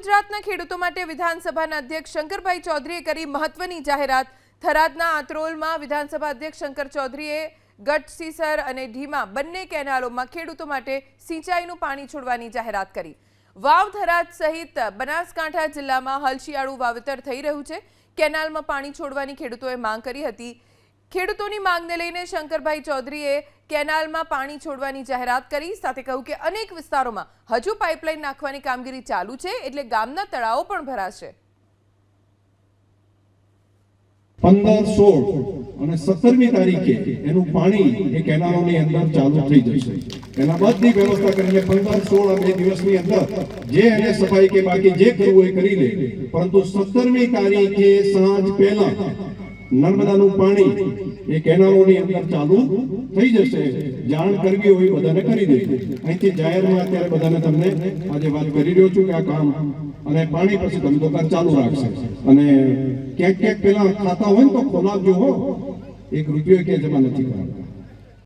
ગુજરાતના ખેડૂતો માટે વિધાનસભાના અધ્યક્ષ શંકરભાઈ ચૌધરીએ કરી મહત્વની જાહેરાત। થરાદના આત્રોલમાં વિધાનસભા અધ્યક્ષ શંકર ચૌધરીએ ગઢસીસર અને ઢીમા બંને કેનાલોમાં ખેડૂતો માટે સિંચાઈનું પાણી છોડવાની જાહેરાત કરી। વાવ થરાદ સહિત બનાસકાંઠા જિલ્લામાં હલશિયાળુ વાવેતર થઈ રહ્યું છે। કેનાલમાં પાણી છોડવાની ખેડૂતોએ માંગ કરી હતી। ખેડૂતોની માંગને લઈને શંકરભાઈ ચૌધરીએ કેનાલમાં પાણી છોડવાની જાહેરાત કરી। સાથે કહ્યું કે અનેક વિસ્તારોમાં હજુ પાઇપલાઇન નાખવાની કામગીરી ચાલુ છે, એટલે ગામના તળાવો પણ ભરાશે। 15, 16 અને 17મી તારીખે એનું પાણી એ કેનાલોની અંદર ચાલુ થઈ જશે। એના બધી વ્યવસ્થા કરીને 15, 16 બે દિવસની અંદર જે એને સફાઈ કે બાકી જે કરવું એ કરી લે, પરંતુ 17મી તારીખે સાંજ પહેલા નર્મદાનું પાણી એ કેનાલોની અંદર ચાલુ થઈ જશે। જાણ કરવી હોય બધાને કરી દે। અહીંથી જાહેરમાં અત્યારે બધાને તમને આજે વાત કરી રહ્યો છું કે આ કામ અને પાણી પછી ધંધોકાર ચાલુ રાખશે। અને ક્યાંક ક્યાંક પેલા ખાતા હોય ને તો ખોલાવજો હો, 1 રૂપિયો કે જમા નથી કરાવતા।